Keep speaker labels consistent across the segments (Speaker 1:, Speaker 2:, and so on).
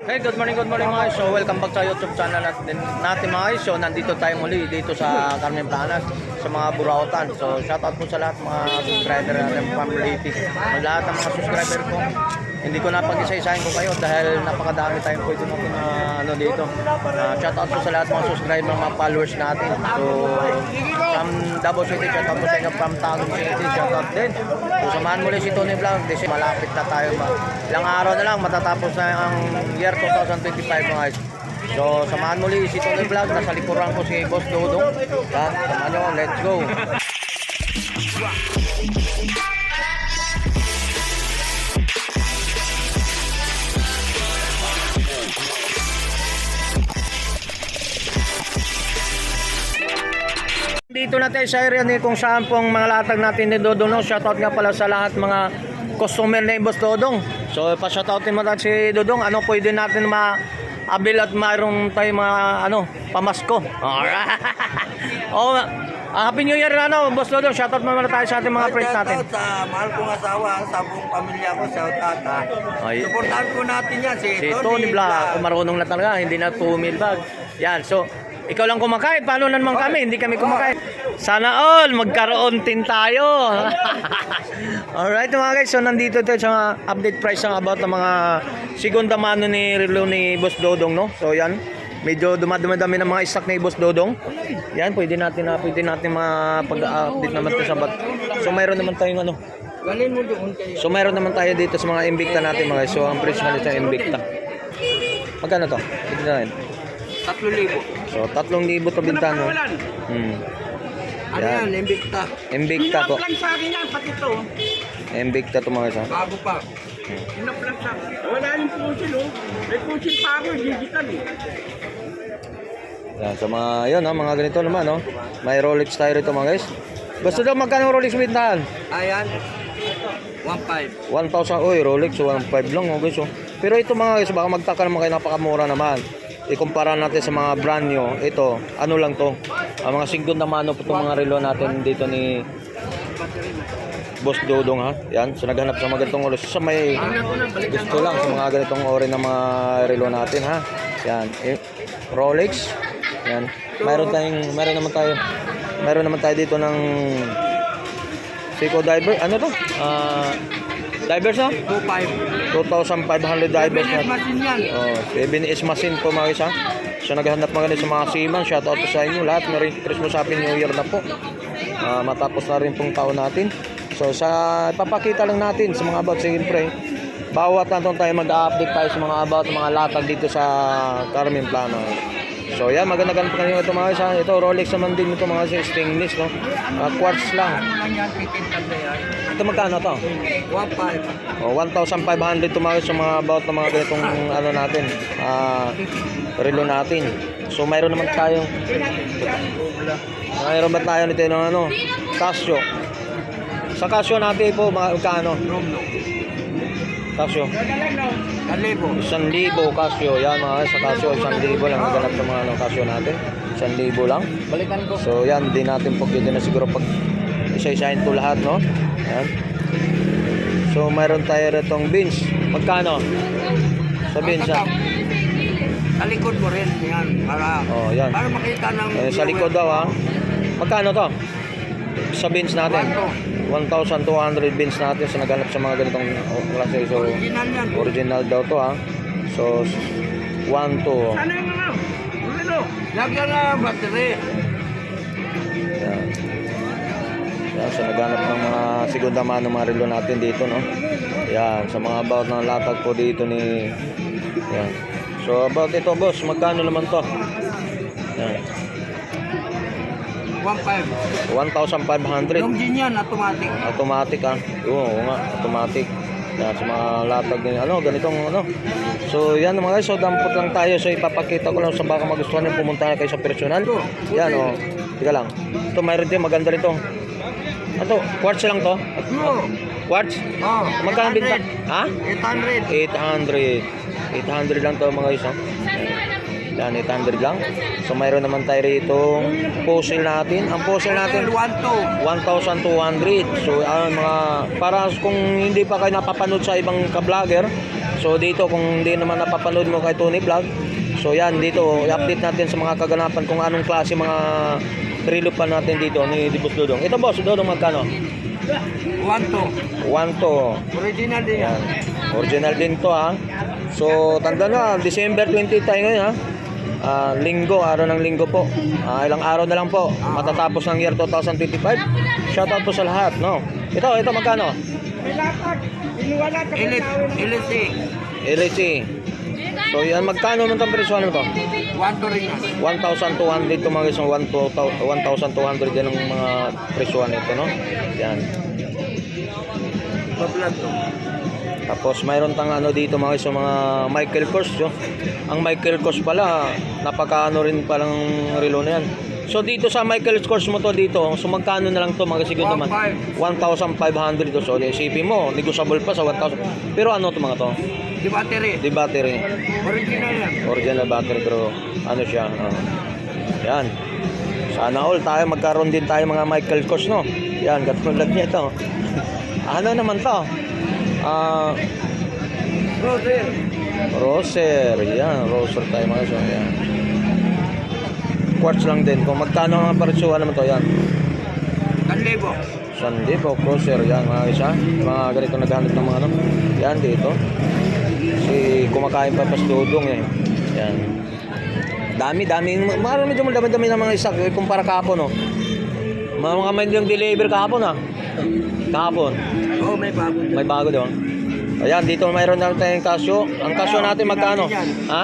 Speaker 1: Hey, good morning mga guys. So, welcome back sa YouTube channel natin mga guys. So, nandito tayo muli dito sa Carmen Planas sa mga Burautan. So, shoutout po sa lahat mga subscriber natin, family, lahat ng mga subscriber ko. Hindi ko na pag-isa-isahin ko kayo dahil napakadami tayong pwede natin na dito. Shoutout po sa lahat mga subscriber, mga followers natin. So, from Davao City, shoutout po sa inyo, from Tagum City, shoutout din. So, samahan muli si Tony Vlog. Kasi malapit na tayo. Ilang araw na lang, matatapos na ang year 2025 mga guys. So, samahan muli si Tony Vlog. Nasa likuran ko si Boss Dodong. Samahan nyo, let's go. Dito na tayo sa area ni kung saan pong mga latag natin ni Dodong. No? Shoutout nga pala sa lahat mga customer ni Boss Dodong. So pa-shoutoutin mo natin si Dodong. Ano pwede natin ma-abil at mayroon tayo mga pamasko. Alright. Oh, Happy New Year Boss Dodong. Shoutout mo muna tayo sa ating mga friends natin.
Speaker 2: Shoutout sa mahal kong asawa, sa buong pamilya ko, shoutout ha. Supportahan po natin yan si
Speaker 1: Tony Vlog. Kung marunong na talaga, hindi na 2 bag. Yan, so ikaw lang kumakain, paano naman kami? Hindi kami kumakain. Sana all, magkaroon din tayo. Alright mga guys, so nandito tayo sa update price ng about ng mga segunda mano ni relo ni Boss Dodong, no? So yan, medyo dumadami ng mga stock ni Boss Dodong. Yan, pwede natin mapag-update naman ito sa bat. So mayroon naman tayong So mayroon naman tayo dito sa mga Invicta natin mga guys. So ang price natin sa Invicta. Magkano to? Ito na rin.
Speaker 2: 3,000.
Speaker 1: So 3,000 to bintano.
Speaker 2: Ano yan, Invicta.
Speaker 1: Invicta to.
Speaker 2: Lang sa akin yan, pati to.
Speaker 1: Invicta to mga isa.
Speaker 2: Bago pa. Sinaplan sa akin. Wala yung pusil May pusil pa ako, digital
Speaker 1: Yan, so mga ganito naman May Rolex tayo rito mga guys. Basta daw magkano Rolex bintahan?
Speaker 2: Ayan. 1,500.
Speaker 1: 1,000. Oy, Rolex 1,500 lang guys. Pero ito mga guys, baka magtaka naman kayo, napakamura naman. Ikumpara natin sa mga brand new. Ito, ano lang to? Ang mga segunda mano po itong mga relo natin dito ni Boss Dodong ha. Yan, so naghanap sa mga ganitong oras. Sa may gusto lang sa mga ganitong ori na mga relo natin ha. Yan, Rolex. Yan. Meron naman tayo dito ng Seiko Diver. Ano to? Divers 2,500 divers na. 7S machine to mga isa. So naghahanap mga sa mga seaman. Shoutout po sa inyo lahat. Merry Christmas, Happy New Year na po. Matapos na rin pong taon natin. So ipapakita lang natin sa mga about siyempre. Bawat natin tayo mag-update tayo sa mga about mga latag dito sa Carmen Planas. So yan, maganda-ganda pa kanyo ito mga isa. Ito Rolex naman din ito mga isa, stainless quartz lang. Ito magkano to?
Speaker 2: 1,500.
Speaker 1: 1,500 to mga sa mga about na mga ganitong natin. Relo natin. So mayroon naman tayong ba tayo nito ng Casio. Sa Casio natin po magkano? Casio 1,000 Casio. Yan mga sa Casio 1,000 lang naganap sa mga Casio natin. 1,000 lang. Balikan ko. So yan, din natin pagkita na siguro pag isa-isahin to lahat Yan. So mayroon tayo retong beans. Magkano? Sa beans
Speaker 2: Sa likod mo rin yan
Speaker 1: yan.
Speaker 2: Para makita ng
Speaker 1: sa likod daw Magkano to? Sa beans natin. 1,200 beans natin sa naganap sa mga ganitong klase. So original daw to So 1, 2.
Speaker 2: Sana yung lagyan na battery.
Speaker 1: Yan. So naganap ng mga segunda mano mga relo natin dito Yan, sa mga about ng latag po dito ni yan. So about ito boss, magkano naman to? Yan. 1,500.
Speaker 2: Yung din yan, automatic.
Speaker 1: Automatic Oo nga, automatic. Yan, sa mga latag din ganitong So yan mga guys, so dampot lang tayo. So ipapakita ko lang sa baka magustuhan nyo pumunta kayo sa personal. Yan Tika lang. Ito mayroon din, maganda rito. Quartz lang to? Quartz? Magkano binta? 800 lang to mga guys Yan, 800 lang. So mayroon naman tayo rito fossil natin. Ang fossil natin 1,200. So mga para kung hindi pa kayo napapanood sa ibang ka-vlogger, So dito kung hindi naman napapanood mo kay Tony Vlog, so yan dito i-update natin sa mga kaganapan kung anong klase mga relo pa natin dito ni Boss Dodong. Ito Boss Dodong magkano?
Speaker 2: 1-2.
Speaker 1: 1
Speaker 2: Original din yan.
Speaker 1: Original din to ha. So tanda na, December 20 tayo ngayon ha. Linggo, araw ng linggo po. Ilang araw na lang po matatapos ng year 2025. Shoutout po sa lahat, no. Ito magkano?
Speaker 2: LC.
Speaker 1: LC. So yan magkano naman tong presyo ano to?
Speaker 2: 1-2 rin yan.
Speaker 1: 1,200 to mga isang 1,200 din ang mga presyo nito, no. Yan.
Speaker 2: Bablat to.
Speaker 1: Tapos mayroon tang ano dito mga isang mga Michael Kors, yo. Ang Michael Kors pala, napakaano rin palang relo na yan. So dito sa Michael Kors mo to dito, so magkano na lang to mga siguro naman? 1,500 to. So isipin mo, negotiable pa sa 1,000. Pero ano to mga to?
Speaker 2: Di battery.
Speaker 1: Di battery.
Speaker 2: Original yan.
Speaker 1: Original battery pero ano siya? Yan. Sana all tayo magkaroon din tayo mga Michael Kors, no? Yan, katulad niya ito. Ano naman to? Roser. Yan, Roser tayo mga so. Yan. Quartz lang din. Kung magkano ang presyo naman to, yan.
Speaker 2: 1,000.
Speaker 1: Sandi po, Roser. Yan, mga isa. Mga ganito naghanap ng mga ano. Yan, dito. Si kumakain pa Dodong eh. Yan. Dami. Medyo dami ng mga isak kumpara kahapon, no. Mga may deliver kahapon, ha. Kahapon.
Speaker 2: Oh, may bago.
Speaker 1: May bago doon. Ayan, dito mayroon na tayong Casio. Ang Casio natin magkano? Ha?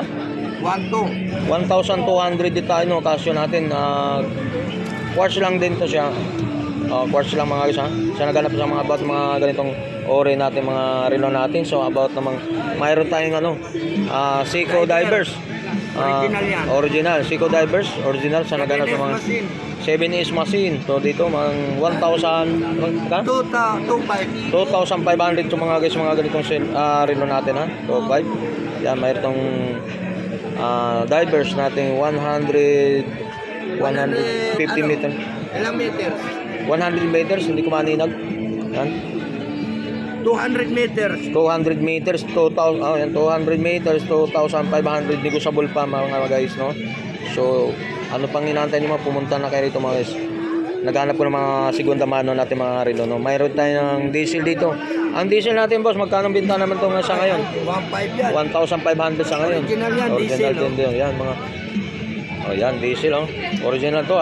Speaker 2: 1-2.
Speaker 1: 1,200 din tayo, no, Casio natin. Quartz lang din to siya. Quartz lang mga isa. Siya naghanap sa mga about mga ganitong ore natin, mga relo natin. So about namang mayroon tayong ano, Seiko Divers.
Speaker 2: Original yan.
Speaker 1: Original, Seiko Divers. Original, siya naghanap sa mga 7S machine. So dito mga 1,000 ka?
Speaker 2: 2,500.
Speaker 1: 2,500 to mga guys, mga ganitong relo natin ha. 2,500. Yan, mayroon tong divers natin 150 meter.
Speaker 2: Ilang meters?
Speaker 1: 100 meters, hindi ko maninag. Yan.
Speaker 2: 200 meters.
Speaker 1: 200 meters, 2,000, yan, 200 meters, 2,500 negotiable pa mga guys, no? So, ano pang inaantay niyo mga pumunta na kayo rito mga guys. Naghanap ko ng mga segunda mano natin mga relo, no? Mayroon tayo ng diesel dito. Ang diesel natin, boss, magkano binta naman ito sa ngayon?
Speaker 2: 1,500 yan.
Speaker 1: 1,500 sa ngayon.
Speaker 2: Original yan,
Speaker 1: Original
Speaker 2: diesel,
Speaker 1: din, yan mga. Oh, yan, diesel, oh. Original to,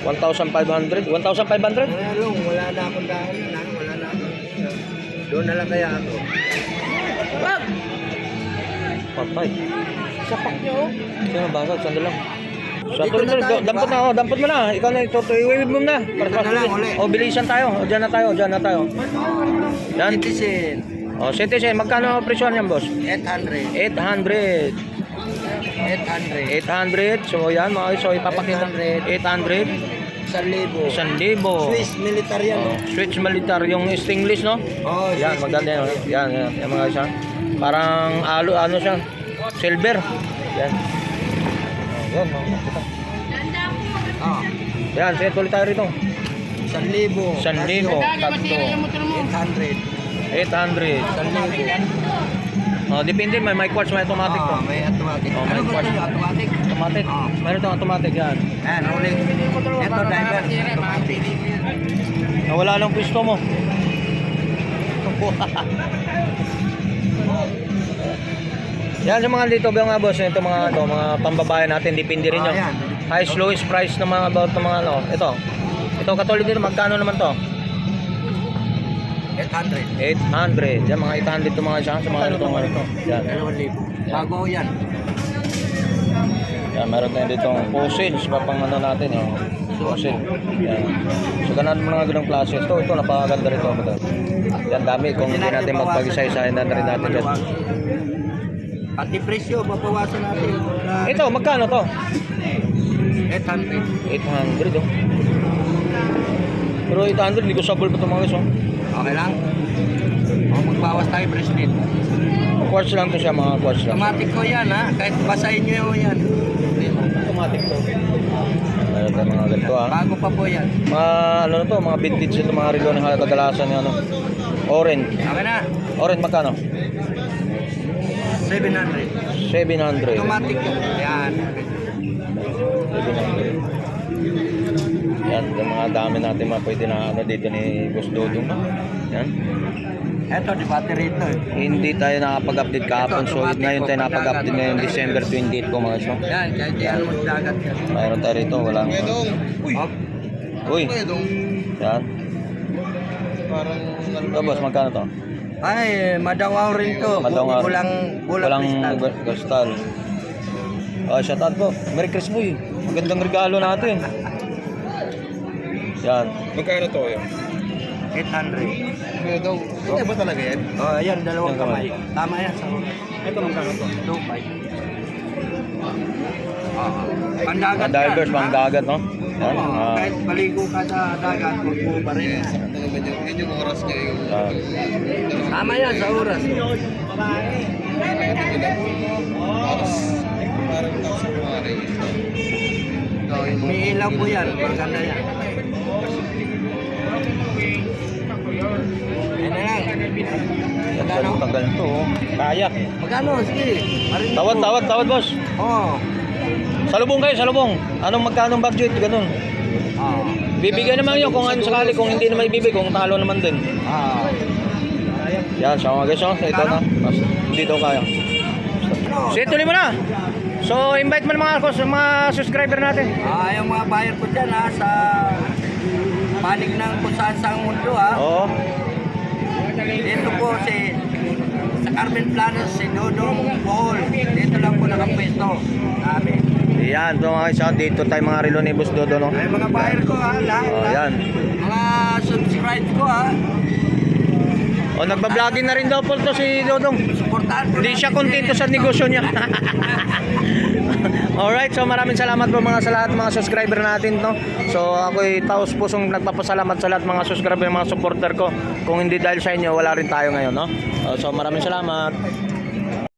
Speaker 1: 1,500. 1,500?
Speaker 2: Wala na akong dahil. Wala na ako. Doon na lang kaya ako.
Speaker 1: Patay.
Speaker 2: Sapak nyo.
Speaker 1: Sino basag? Sandal lang.
Speaker 2: Dito na tayo,
Speaker 1: Dampot na, dampot mo na. Ikaw na ito. I-wave mo na.
Speaker 2: Dito na lang, uli.
Speaker 1: Bilisan tayo. Diyan na tayo. Yan.
Speaker 2: Citizen.
Speaker 1: Citizen. Magkano ang presyo niyan, boss?
Speaker 2: 800.
Speaker 1: 800. 800. So yan, mga so ipapakita. 800.
Speaker 2: 1,000.
Speaker 1: 1,000.
Speaker 2: Swiss military yan.
Speaker 1: Switch military yung stainless, no?
Speaker 2: Oh,
Speaker 1: Yan, maganda yan. Yan, yung mga isa. Parang ano siya? Silver. Yan. Yan, makikita.
Speaker 2: Ah,
Speaker 1: Yan, sige, tuloy tayo rito.
Speaker 2: 1,000.
Speaker 1: 1,000. Tatlo.
Speaker 2: 800.
Speaker 1: 800.
Speaker 2: 1,000.
Speaker 1: Depende, may quartz, may automatic to.
Speaker 2: May automatic.
Speaker 1: Oh, may
Speaker 2: Ano ba
Speaker 1: quartz.
Speaker 2: ito? Automatic?
Speaker 1: Automatic. Mayroon itong automatic yan.
Speaker 2: Ayan, ulit. Ito, driver. Automatic.
Speaker 1: Nawala lang pwesto mo. Yan sa mga dito ba mga boss, ito mga mga pambabae natin, depende rin yun.
Speaker 2: Yan.
Speaker 1: Highest lowest price ng mga about ng mga ano. Ito katulad dito, magkano naman to?
Speaker 2: 800.
Speaker 1: 800. Yan mga 800 to mga isa sa mga ganito mga ito. Yan.
Speaker 2: 2,000. Bago yan.
Speaker 1: Yan, meron tayo dito fossils, papang ano natin yung fossil. Yan. So ganun mga ganung klase. Ito napakaganda rito. Yan dami kung hindi natin magpag-isa-isahin na rin natin yan.
Speaker 2: Pati presyo, mapawasan natin.
Speaker 1: Ito, magkano to?
Speaker 2: 800.
Speaker 1: 800 oh. Pero 800, negotiable pa ito mga guys oh.
Speaker 2: Okay lang? O, magbawas tayo bracelet.
Speaker 1: Quartz lang to siya, mga quartz lang.
Speaker 2: Automatic ko yan ha. Kahit basahin nyo yan.
Speaker 1: Automatic to. Meron tayo mga ganito ha.
Speaker 2: Bago pa po yan.
Speaker 1: Mga ano na to, mga vintage ito, mga relo na kadalasan yung ano. Orange.
Speaker 2: Okay na.
Speaker 1: Orange magkano?
Speaker 2: 700.
Speaker 1: 700.
Speaker 2: Automatic yan. Yan.
Speaker 1: 700. Yan, yung mga dami natin mga pwede na ano dito ni Boss Dodong. Yan.
Speaker 2: Eto, di battery ito eh.
Speaker 1: Hindi tayo nakapag-update kahapon. So ngayon tayo nakapag-update ngayon December 28 po mga show.
Speaker 2: Yan, kahit yan mo dagat yan.
Speaker 1: Mayroon tayo rito. Walang...
Speaker 2: Oh,
Speaker 1: Uy. Yan. Ito boss, magkano to?
Speaker 2: ay, madawaw rin to.
Speaker 1: Madawaw.
Speaker 2: Walang
Speaker 1: Walang kristal. Oh, shout out po. Merry Christmas boy. Magandang regalo natin. Yan.
Speaker 3: Magkano to yun?
Speaker 2: 800.
Speaker 3: Kaya daw, hindi ba talaga yan?
Speaker 2: Oh, ayan, dalawang
Speaker 1: Yung kamay.
Speaker 2: kamay. Tama yan sa
Speaker 3: Ito magkano to?
Speaker 2: 2.5. Pandagat
Speaker 1: Divers,
Speaker 2: yan,
Speaker 1: pang
Speaker 2: ha?
Speaker 1: dagat, no? Yan.
Speaker 2: Oo, kahit baligo ka sa dagat, huwag mo pa rin.
Speaker 3: Ito naman yun yung oras niya yung...
Speaker 2: Tama yan sa oras.
Speaker 3: Parang tao sa kumari.
Speaker 2: May ilaw po yan, maganda yan. Yan na lang. Magkano?
Speaker 1: Tagal to, oh. Kaya.
Speaker 2: Magkano? Sige. Marinig
Speaker 1: Tawad,
Speaker 2: ko.
Speaker 1: tawad, boss.
Speaker 2: Oo.
Speaker 1: Salubong kayo, salubong. Anong magkano budget? Ganun.
Speaker 2: Oo.
Speaker 1: Bibigyan naman yun kung ano sakali, kung hindi naman ibibig, kung talo naman din.
Speaker 2: Ah.
Speaker 1: Yan, so mga guys, oh. Ito na. Mas, hindi daw kaya. So, tuloy mo na. So, invite mo ng mga subscriber natin.
Speaker 2: Yung mga buyer ko dyan ha, sa panig ng kung saan sa mundo ha.
Speaker 1: Oo.
Speaker 2: Dito po sa Carmen Planas, si Dodong Paul. Dito lang po nakapwesto sa amin.
Speaker 1: Yan, so mga guys, oh. Dito tayo mga relo ni Boss Dodo, no?
Speaker 2: Ay mga buyer ko ha, lahat.
Speaker 1: Oh, yan.
Speaker 2: Mga subscribe ko ha.
Speaker 1: O, nagbabloging na rin daw po to si Dodong.
Speaker 2: Suportahan po
Speaker 1: Hindi siya
Speaker 2: natin
Speaker 1: kontento sa negosyo niya. Alright, so maraming salamat po mga sa lahat mga subscriber natin, no. So ako'y taos pusong nagpapasalamat sa lahat mga subscriber, mga supporter ko. Kung hindi dahil sa inyo, wala rin tayo ngayon, no. So maraming salamat.